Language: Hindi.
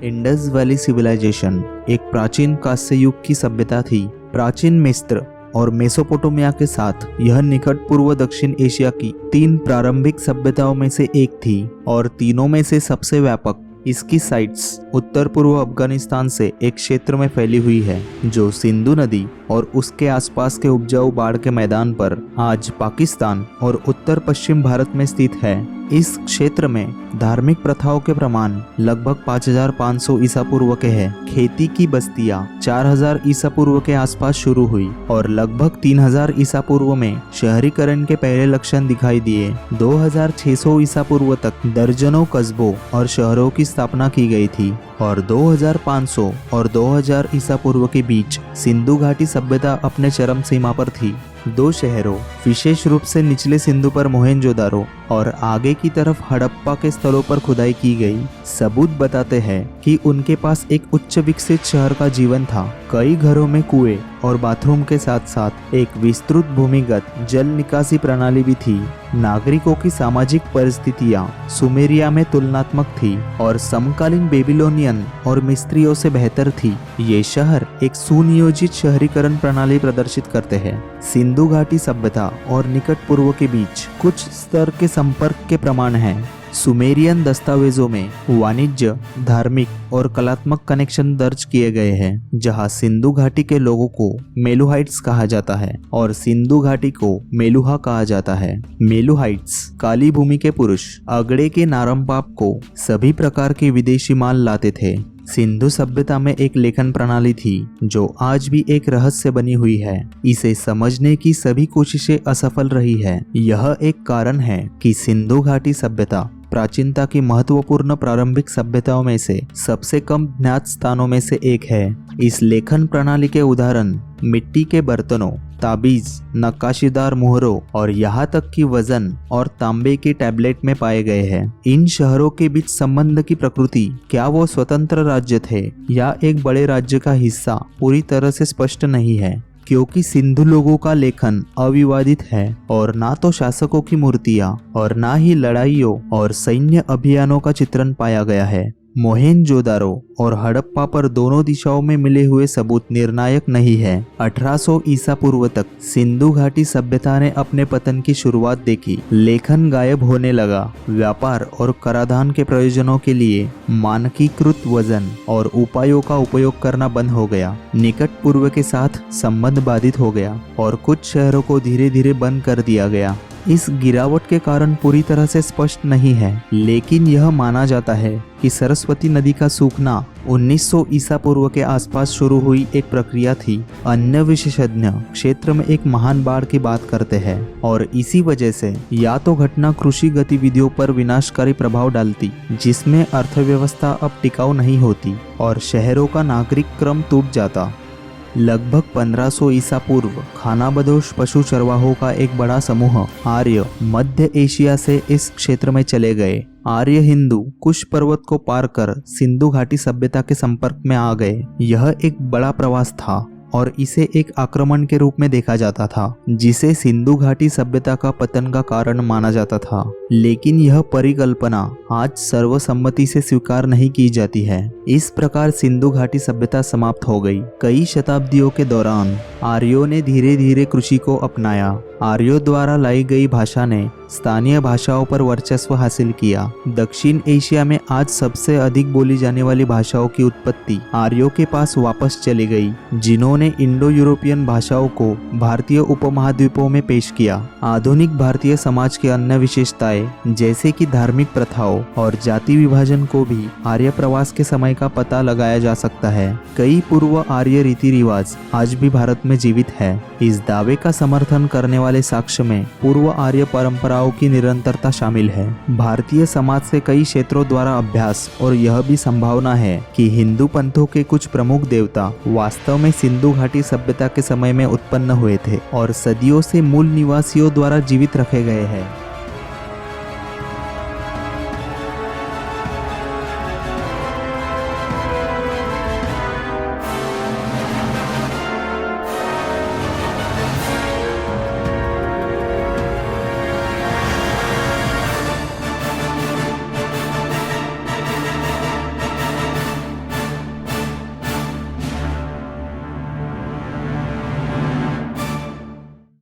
इंडस वैली सिविलाइजेशन एक प्राचीन कांस्य युग की सभ्यता थी। प्राचीन मिस्र और मेसोपोटामिया के साथ यह निकट पूर्व दक्षिण एशिया की 3 प्रारंभिक सभ्यताओं में से एक थी और तीनों में से सबसे व्यापक। इसकी साइट्स उत्तर पूर्व अफगानिस्तान से एक क्षेत्र में फैली हुई है जो सिंधु नदी और उसके आसपास के उपजाऊ बाढ़ के मैदान पर आज पाकिस्तान और उत्तर पश्चिम भारत में स्थित है। इस क्षेत्र में धार्मिक प्रथाओं के प्रमाण लगभग 5500 ईसा पूर्व के हैं। खेती की बस्तियां 4000 ईसा पूर्व के आसपास शुरू हुई और लगभग 3000 ईसा पूर्व में शहरीकरण के पहले लक्षण दिखाई दिए। 2600 ईसा पूर्व तक दर्जनों कस्बों और शहरों की स्थापना की गई थी और 2500 और 2000 ईसा पूर्व के बीच सिंधु घाटी सभ्यता अपने चरम सीमा पर थी। 2 शहरों, विशेष रूप से निचले सिंधु पर मोहेंजोदारो और आगे की तरफ हड़प्पा के स्थलों पर खुदाई की गई सबूत बताते हैं कि उनके पास एक उच्च विकसित शहर का जीवन था। कई घरों में कुएं और बाथरूम के साथ साथ एक विस्तृत भूमिगत जल निकासी प्रणाली भी थी। नागरिकों की सामाजिक परिस्थितियां सुमेरिया में तुलनात्मक थी और समकालीन बेबीलोनियन और मिस्रियों से बेहतर थी। ये शहर एक सुनियोजित शहरीकरण प्रणाली प्रदर्शित करते हैं। सिंधु घाटी सभ्यता और निकट पूर्व के बीच कुछ स्तर के संपर्क के प्रमाण हैं। सुमेरियन दस्तावेजों में वाणिज्य, धार्मिक और कलात्मक कनेक्शन दर्ज किए गए हैं, जहां सिंधु घाटी के लोगों को मेलुहाइट्स कहा जाता है और सिंधु घाटी को मेलुहा कहा जाता है। मेलुहाइट्स काली भूमि के पुरुष अगड़े के नारंपाप को सभी प्रकार के विदेशी माल लाते थे। सिंधु सभ्यता में एक लेखन प्रणाली थी जो आज भी एक रहस्य बनी हुई है। इसे समझने की सभी कोशिशें असफल रही है। यह एक कारण है कि सिंधु घाटी सभ्यता प्राचीनता की महत्वपूर्ण प्रारंभिक सभ्यताओं में से सबसे कम ज्ञात स्थानों में से एक है। इस लेखन प्रणाली के उदाहरण मिट्टी के बर्तनों, ताबीज, नक्काशीदार मुहरों और यहाँ तक कि वजन और तांबे के टैबलेट में पाए गए हैं। इन शहरों के बीच संबंध की प्रकृति, क्या वो स्वतंत्र राज्य थे या एक बड़े राज्य का हिस्सा, पूरी तरह से स्पष्ट नहीं है, क्योंकि सिंधु लोगों का लेखन अविवादित है और ना तो शासकों की मूर्तियां और ना ही लड़ाइयों और सैन्य अभियानों का चित्रण पाया गया है। मोहेंजोदारो और हड़प्पा पर दोनों दिशाओं में मिले हुए सबूत निर्णायक नहीं है। 1800 ईसा पूर्व तक सिंधु घाटी सभ्यता ने अपने पतन की शुरुआत देखी। लेखन गायब होने लगा। व्यापार और कराधान के प्रयोजनों के लिए मानकीकृत वजन और उपायों का उपयोग करना बंद हो गया। निकट पूर्व के साथ संबंध बाधित हो गया और कुछ शहरों को धीरे धीरे बंद कर दिया गया। इस गिरावट के कारण पूरी तरह से स्पष्ट नहीं है, लेकिन यह माना जाता है कि सरस्वती नदी का सूखना 1900 ईसा पूर्व के आसपास शुरू हुई एक प्रक्रिया थी। अन्य विशेषज्ञ क्षेत्र में एक महान बाढ़ की बात करते हैं और इसी वजह से या तो घटना कृषि गतिविधियों पर विनाशकारी प्रभाव डालती, जिसमें अर्थव्यवस्था अब टिकाऊ नहीं होती और शहरों का नागरिक क्रम टूट जाता। लगभग 1500 ईसा पूर्व खानाबदोश पशु चरवाहों का एक बड़ा समूह आर्य मध्य एशिया से इस क्षेत्र में चले गए। आर्य हिंदू कुश पर्वत को पार कर सिंधु घाटी सभ्यता के संपर्क में आ गए। यह एक बड़ा प्रवास था और इसे एक आक्रमण के रूप में देखा जाता था, जिसे सिंधु घाटी सभ्यता का पतन का कारण माना जाता था। लेकिन यह परिकल्पना आज सर्वसम्मति से स्वीकार नहीं की जाती है। इस प्रकार सिंधु घाटी सभ्यता समाप्त हो गई। कई शताब्दियों के दौरान आर्यों ने धीरे धीरे कृषि को अपनाया। आर्यों द्वारा लाई गई भाषा ने स्थानीय भाषाओं पर वर्चस्व हासिल किया। दक्षिण एशिया में आज सबसे अधिक बोली जाने वाली भाषाओं की उत्पत्ति आर्यों के पास वापस चली गई, जिन्होंने इंडो यूरोपियन भाषाओं को भारतीय उपमहाद्वीपों में पेश किया। आधुनिक भारतीय समाज की अन्य विशेषताएं जैसे कि धार्मिक प्रथाओं और जाति विभाजन को भी आर्य प्रवास के समय का पता लगाया जा सकता है। कई पूर्व आर्य रीति रिवाज आज भी भारत में जीवित है। इस दावे का समर्थन करने वाले साक्ष्य में पूर्व आर्य परंपराओं की निरंतरता शामिल है। भारतीय समाज से कई क्षेत्रों द्वारा अभ्यास और यह भी संभावना है कि हिंदू पंथों के कुछ प्रमुख देवता वास्तव में सिंधु घाटी सभ्यता के समय में उत्पन्न हुए थे और सदियों से मूल निवासियों द्वारा जीवित रखे गए हैं।